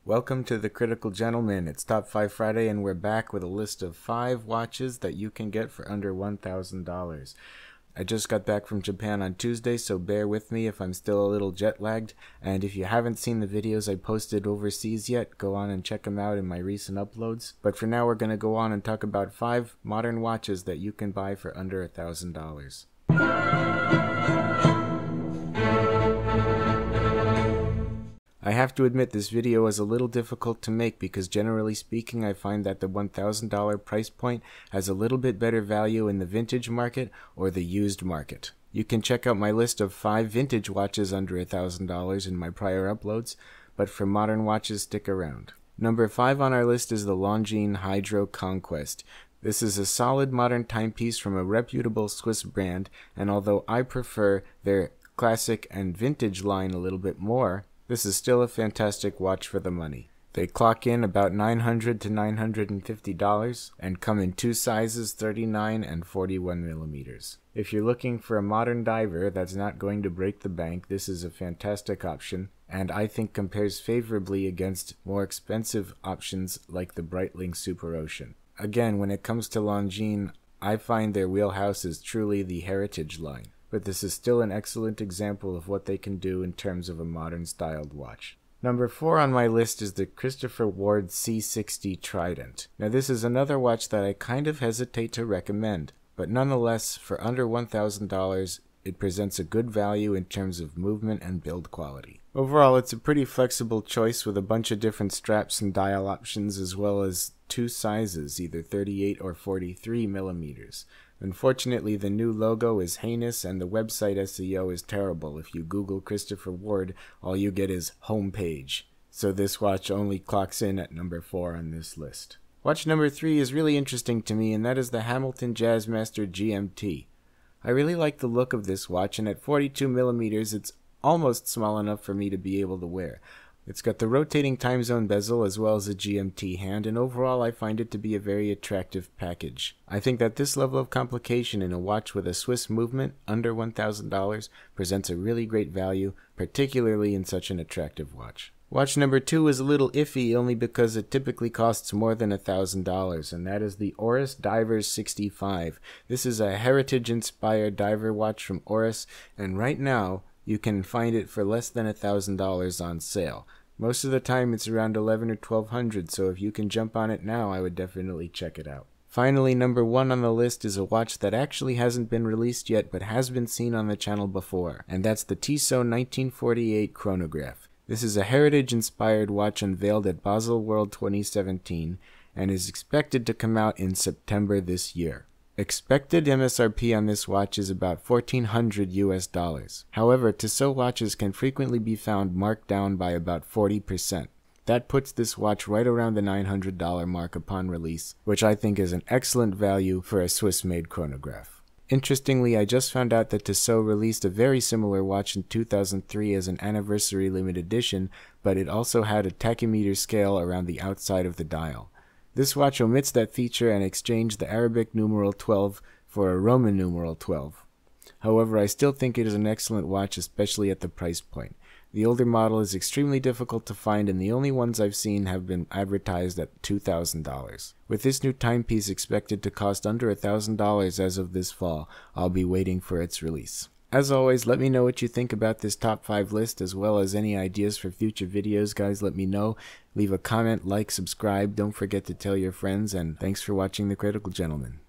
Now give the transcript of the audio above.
Welcome to the Critical Gentleman. It's Top 5 Friday and we're back with a list of 5 watches that you can get for under $1,000. I just got back from Japan on Tuesday, so bear with me if I'm still a little jet lagged. And if you haven't seen the videos I posted overseas yet, go on and check them out in my recent uploads. But for now, we're going to go on and talk about 5 modern watches that you can buy for under $1,000. I have to admit this video is a little difficult to make because generally speaking I find that the $1,000 price point has a little bit better value in the vintage market or the used market. You can check out my list of 5 vintage watches under $1,000 in my prior uploads, but for modern watches stick around. Number 5 on our list is the Longines Hydro Conquest. This is a solid modern timepiece from a reputable Swiss brand, and although I prefer their classic and vintage line a little bit more, this is still a fantastic watch for the money. They clock in about $900 to $950 and come in 2 sizes, 39 and 41 millimeters. If you're looking for a modern diver that's not going to break the bank, this is a fantastic option, and I think compares favorably against more expensive options like the Breitling Super Ocean. Again, when it comes to Longines, I find their wheelhouse is truly the heritage line. But this is still an excellent example of what they can do in terms of a modern styled watch. Number 4 on my list is the Christopher Ward C60 Trident. Now this is another watch that I kind of hesitate to recommend, but nonetheless for under $1,000 it presents a good value in terms of movement and build quality. Overall it's a pretty flexible choice with a bunch of different straps and dial options as well as 2 sizes, either 38 or 43 millimeters. Unfortunately, the new logo is heinous and the website SEO is terrible. If you Google Christopher Ward, all you get is homepage. So this watch only clocks in at number 4 on this list. Watch number 3 is really interesting to me, and that is the Hamilton Jazzmaster Gmt. I really like the look of this watch, and at 42 millimeters, it's almost small enough for me to be able to wear. It's got the rotating time zone bezel as well as a GMT hand, and overall I find it to be a very attractive package. I think that this level of complication in a watch with a Swiss movement under $1,000 presents a really great value, particularly in such an attractive watch. Watch number 2 is a little iffy only because it typically costs more than $1,000, and that is the Auris Divers 65. This is a heritage-inspired diver watch from Oris, and right now you can find it for less than $1,000 on sale. Most of the time it's around $1,100 or $1,200, so if you can jump on it now, I would definitely check it out. Finally, number 1 on the list is a watch that actually hasn't been released yet but has been seen on the channel before, and that's the Tissot 1948 Chronograph. This is a heritage-inspired watch unveiled at Basel World 2017 and is expected to come out in September this year. Expected MSRP on this watch is about $1,400 US. However, Tissot watches can frequently be found marked down by about 40%. That puts this watch right around the $900 mark upon release, which I think is an excellent value for a Swiss-made chronograph. Interestingly, I just found out that Tissot released a very similar watch in 2003 as an anniversary limited edition, but it also had a tachymeter scale around the outside of the dial. This watch omits that feature and exchanged the Arabic numeral 12 for a Roman numeral 12. However, I still think it is an excellent watch, especially at the price point. The older model is extremely difficult to find, and the only ones I've seen have been advertised at $2,000. With this new timepiece expected to cost under $1,000 as of this fall, I'll be waiting for its release. As always, let me know what you think about this top 5 list, as well as any ideas for future videos. Guys, let me know. Leave a comment, like, subscribe. Don't forget to tell your friends, and thanks for watching The Critical Gentleman.